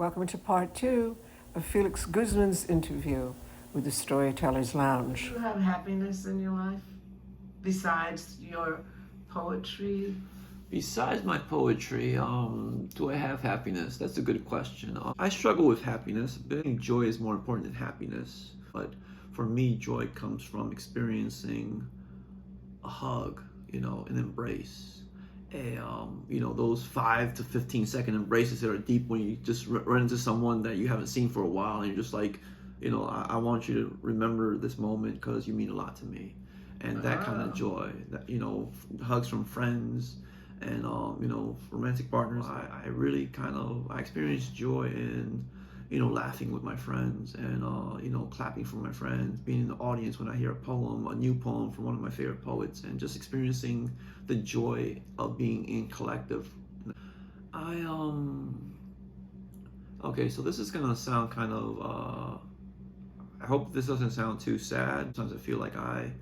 Welcome to part 2 of Felix Guzman's interview with the Storyteller's Lounge. Do you have happiness in your life besides your poetry? Besides my poetry, do I have happiness? That's a good question. I struggle with happiness. I think joy is more important than happiness. But for me, joy comes from experiencing a hug, an embrace. Those 5 to 15 second embraces that are deep when you just run into someone that you haven't seen for a while, and you're just like, I want you to remember this moment because you mean a lot to me. And that kind of joy, that, hugs from friends and, romantic partners. I really I experience joy in, laughing with my friends and, clapping for my friends, being in the audience when I hear a new poem from one of my favorite poets, and just experiencing the joy of being in collective. Okay, so this is gonna sound kind of, I hope this doesn't sound too sad. Sometimes I feel like I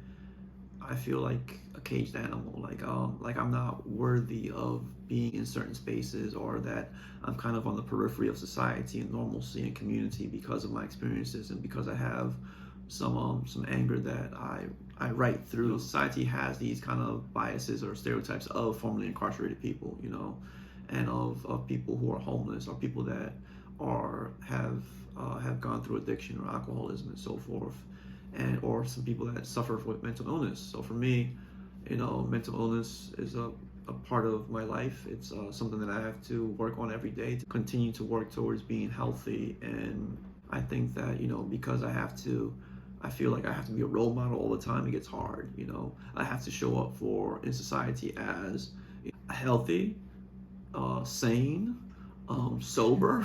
feel like a caged animal, like I'm not worthy of being in certain spaces, or that I'm kind of on the periphery of society and normalcy and community because of my experiences, and because I have some anger that I write through. Society has these kind of biases or stereotypes of formerly incarcerated people, and of people who are homeless, or people that have gone through addiction or alcoholism and so forth, or some people that suffer with mental illness. So for me, mental illness is a part of my life. It's something that I have to work on every day to continue to work towards being healthy. And I think that, because I feel like I have to be a role model all the time, it gets hard. I have to show up in society as healthy, sane, sober,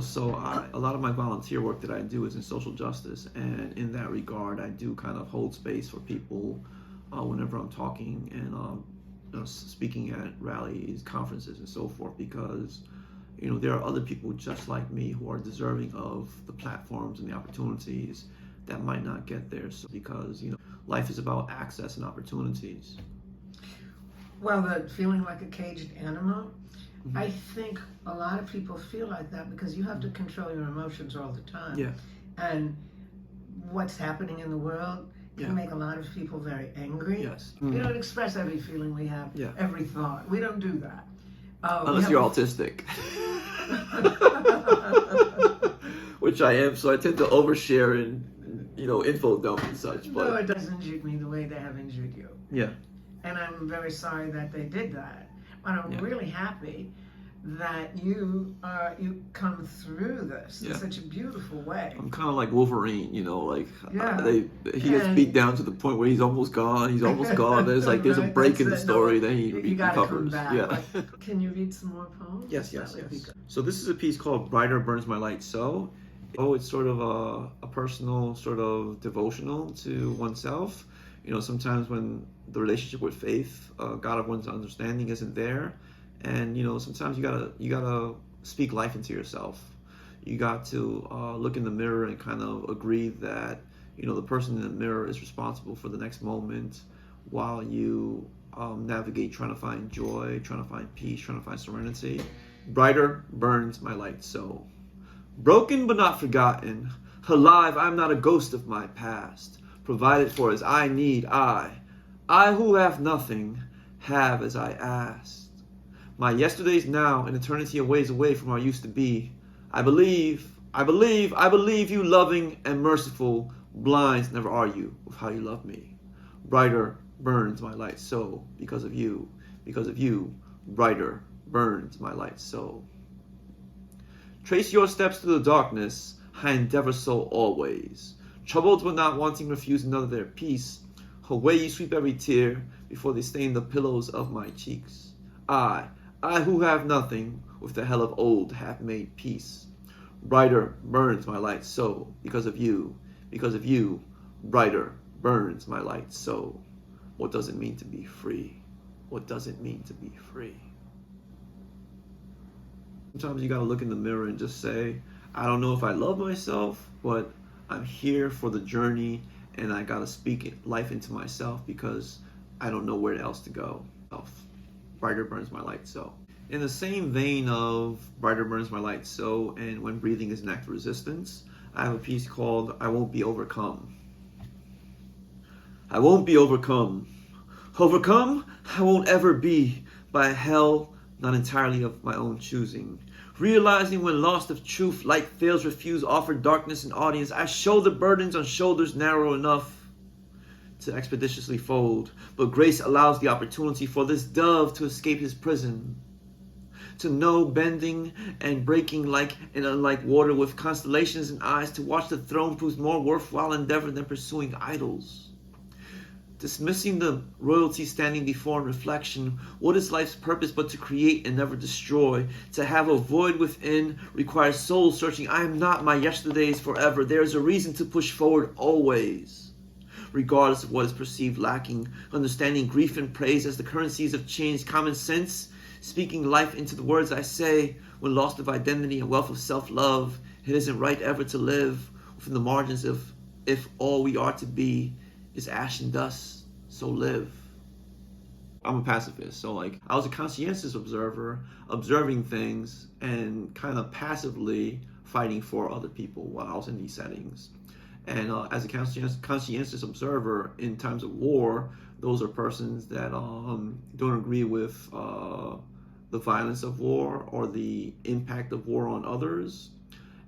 so a lot of my volunteer work that I do is in social justice, and in that regard, I do kind of hold space for people whenever I'm talking and speaking at rallies, conferences, and so forth, because there are other people just like me who are deserving of the platforms and the opportunities that might not get there. So because life is about access and opportunities. Well, the feeling like a caged animal, I think a lot of people feel like that because you have to control your emotions all the time. Yeah. And what's happening in the world can make a lot of people very angry. Yes. We don't express every feeling we have, every thought. We don't do that. Unless you're autistic. Which I am, so I tend to overshare and, info dump and such. But no, it doesn't injure me the way they have injured you. Yeah. And I'm very sorry that they did that. But I'm really happy that you come through this in such a beautiful way. I'm kind of like Wolverine, he gets beat down to the point where he's almost gone. There's there's a break in the story, then he recovers. Yeah. Can you read some more poems? Yes. So this is a piece called "Brighter Burns My Light So." It's sort of a personal sort of devotional to oneself. Sometimes when the relationship with faith, God of one's understanding isn't there, and sometimes you gotta speak life into yourself. You got to look in the mirror and kind of agree that the person in the mirror is responsible for the next moment, while you navigate trying to find joy, trying to find peace, trying to find serenity. Brighter burns my light so. Broken but not forgotten, alive, I'm not a ghost of my past. Provided for as I need, I who have nothing, have as I asked. My yesterday's now, and eternity a ways away from where I used to be. I believe you loving and merciful, blinds never are you with how you love me. Brighter burns my light so, because of you, brighter burns my light so. Trace your steps through the darkness, I endeavor so always. Troubled but not wanting refuse another their peace. Away you sweep every tear before they stain the pillows of my cheeks. I who have nothing, with the hell of old have made peace. Brighter burns my light so, because of you, brighter burns my light so. What does it mean to be free? What does it mean to be free? Sometimes you gotta look in the mirror and just say, I don't know if I love myself, but I'm here for the journey, and I gotta speak life into myself because I don't know where else to go. Brighter burns my light so. In the same vein of Brighter Burns My Light So and When Breathing is an Act of Resistance, I have a piece called I Won't Be Overcome. I won't be overcome. Overcome, I won't ever be by a hell not entirely of my own choosing. Realizing when lost of truth, light fails, refuse, offer darkness an audience, I show the burdens on shoulders narrow enough to expeditiously fold, but grace allows the opportunity for this dove to escape his prison, to know bending and breaking like and unlike water, with constellations in eyes, to watch the throne proves more worthwhile endeavor than pursuing idols. Dismissing the royalty standing before in reflection, what is life's purpose but to create and never destroy? To have a void within requires soul searching. I am not my yesterdays forever. There is a reason to push forward always, regardless of what is perceived lacking. Understanding grief and praise as the currencies of change. Common sense, speaking life into the words I say. When lost of identity and wealth of self-love, it isn't right ever to live within the margins of if all we are to be is ash and dust, so live. I'm a pacifist, so like I was a conscientious observer, observing things and kind of passively fighting for other people while I was in these settings. And as a conscientious observer in times of war, those are persons that don't agree with the violence of war or the impact of war on others.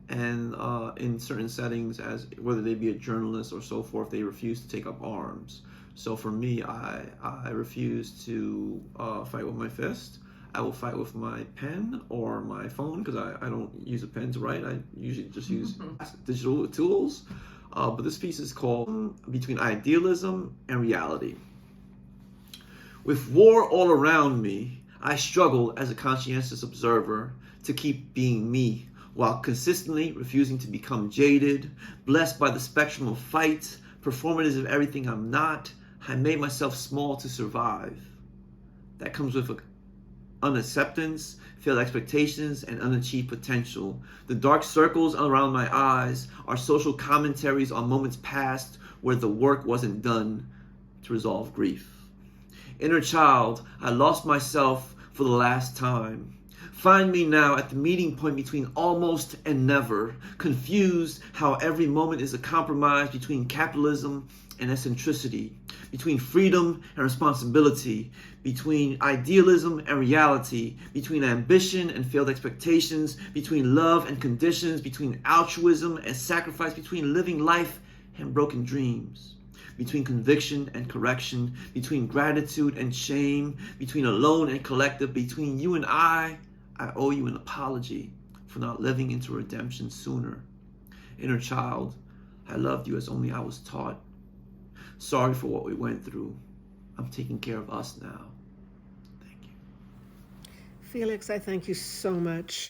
And in certain settings, as whether they be a journalist or so forth, they refuse to take up arms. So for me, I refuse to fight with my fist. I will fight with my pen or my phone, because I don't use a pen to write. I usually just use digital tools. But this piece is called Between Idealism and Reality. With war all around me, I struggle as a conscientious observer to keep being me, while consistently refusing to become jaded, blessed by the spectrum of fight, performative of everything I'm not. I made myself small to survive. That comes with unacceptance, failed expectations, and unachieved potential. The dark circles around my eyes are social commentaries on moments past where the work wasn't done to resolve grief. Inner child, I lost myself for the last time. Find me now at the meeting point between almost and never, confused how every moment is a compromise between capitalism and eccentricity, between freedom and responsibility, between idealism and reality, between ambition and failed expectations, between love and conditions, between altruism and sacrifice, between living life and broken dreams, between conviction and correction, between gratitude and shame, between alone and collective, between you and I owe you an apology for not living into redemption sooner. Inner child, I loved you as only I was taught. Sorry for what we went through. I'm taking care of us now. Thank you. Felix, I thank you so much.